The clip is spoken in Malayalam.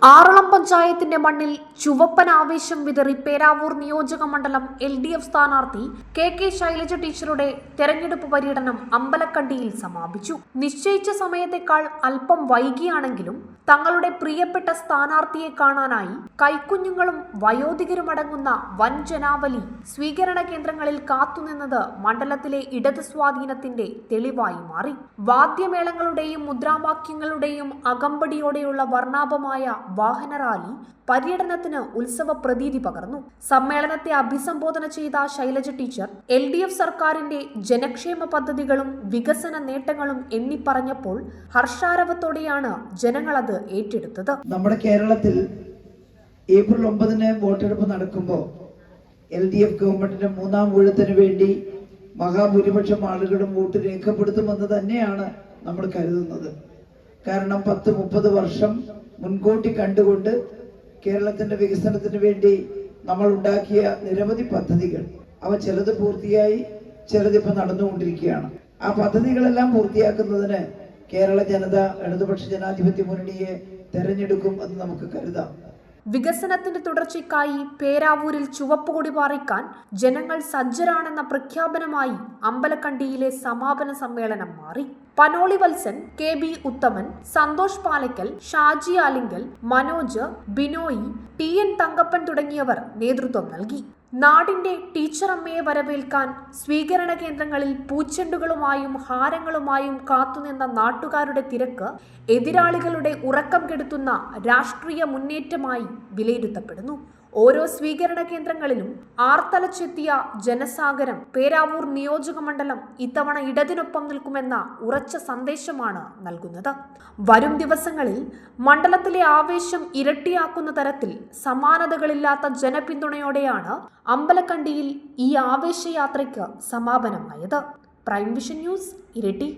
ആറളം പഞ്ചായത്തിന്റെ മണ്ണിൽ ചുവപ്പൻ ആവേശം വിതറി പേരാവൂർ നിയോജക മണ്ഡലം LDF സ്ഥാനാർത്ഥി കെ ശൈലജ ടീച്ചറുടെ തെരഞ്ഞെടുപ്പ് പര്യടനം അമ്പലക്കണ്ടിയിൽ സമാപിച്ചു. നിശ്ചയിച്ച സമയത്തേക്കാൾ അല്പം വൈകിയാണെങ്കിലും തങ്ങളുടെ പ്രിയപ്പെട്ട സ്ഥാനാർത്ഥിയെ കാണാനായി കൈക്കുഞ്ഞുങ്ങളും വയോധികരുമടങ്ങുന്ന വൻ ജനാവലി സ്വീകരണ കേന്ദ്രങ്ങളിൽ കാത്തുനിന്നത് മണ്ഡലത്തിലെ ഇടത് സ്വാധീനത്തിന്റെ തെളിവായി മാറി. വാദ്യമേളങ്ങളുടെയും മുദ്രാവാക്യങ്ങളുടെയും അകമ്പടിയോടെയുള്ള വർണ്ണാഭമായ വാഹന റാലി പര്യടനത്തിന് ഉത്സവ പ്രതീതി പകർന്നു. സമ്മേളനത്തെ അഭിസംബോധന ചെയ്ത ശൈലജ ടീച്ചർ LDF സർക്കാരിന്റെ ജനക്ഷേമ പദ്ധതികളും വികസന നേട്ടങ്ങളും എണ്ണിപ്പറഞ്ഞപ്പോൾ ഹർഷാരവത്തോടെയാണ് ജനങ്ങൾ അത് ഏറ്റെടുത്തത്. നമ്മുടെ കേരളത്തിൽ ഏപ്രിൽ 9 വോട്ടെടുപ്പ് നടക്കുമ്പോൾ LDF ഗവൺമെന്റിന്റെ മൂന്നാം ഊഴത്തിന് വേണ്ടി മഹാഭൂരിപക്ഷം ആളുകളും വോട്ട് രേഖപ്പെടുത്തുമെന്ന് തന്നെയാണ് നമ്മൾ കരുതുന്നത്. കാരണം 10-30 വർഷം മുൻകൂട്ടി കണ്ടുകൊണ്ട് കേരളത്തിന്റെ വികസനത്തിന് വേണ്ടി നമ്മൾ ഉണ്ടാക്കിയ നിരവധി പദ്ധതികൾ, അവ ചിലത് പൂർത്തിയായി, ചിലതിപ്പോൾ നടന്നുകൊണ്ടിരിക്കുകയാണ്. ആ പദ്ധതികളെല്ലാം പൂർത്തിയാക്കുന്നതിന് കേരള ജനത ഇടതുപക്ഷ ജനാധിപത്യ മുന്നണിയെ തെരഞ്ഞെടുക്കും എന്ന് നമുക്ക് കരുതാം. വികസനത്തിന്റെ തുടർച്ചയ്ക്കായി പേരാവൂരിൽ ചുവപ്പുകൊടി പാറിക്കാൻ ജനങ്ങൾ സജ്ജരാണെന്ന പ്രഖ്യാപനമായി അമ്പലക്കണ്ടിയിലെ സമാപന സമ്മേളനം മാറി. പനോളി വത്സൻ, KB ഉത്തമൻ, സന്തോഷ് പാലക്കൽ, ഷാജി ആലിങ്കൽ, മനോജ്, ബിനോയി, TN തങ്കപ്പൻ തുടങ്ങിയവർ നേതൃത്വം നൽകി. നാടിന്റെ ടീച്ചറമ്മയെ വരവേൽക്കാൻ സ്വീകരണ കേന്ദ്രങ്ങളിൽ പൂച്ചെണ്ടുകളുമായും ഹാരങ്ങളുമായും കാത്തുനിന്ന നാട്ടുകാരുടെ തിരക്ക് എതിരാളികളുടെ ഉറക്കം കെടുത്തുന്ന രാഷ്ട്രീയ മുന്നേറ്റമായി വിലയിരുത്തപ്പെടുന്നു. ഓരോ സ്വീകരണ കേന്ദ്രങ്ങളിലും ആർത്തലച്ചെത്തിയ ജനസാഗരം പേരാവൂർ നിയോജക മണ്ഡലം ഇത്തവണ ഇടതിനൊപ്പം നിൽക്കുമെന്ന ഉറച്ച സന്ദേശമാണ് നൽകുന്നത്. വരും ദിവസങ്ങളിൽ മണ്ഡലത്തിലെ ആവേശം ഇരട്ടിയാക്കുന്ന തരത്തിൽ സമാനതകളില്ലാത്ത ജനപിന്തുണയോടെയാണ് അമ്പലക്കണ്ടിയിൽ ഈ ആവേശയാത്രയ്ക്ക് സമാപനമായത്. Prime vision news, Iritty.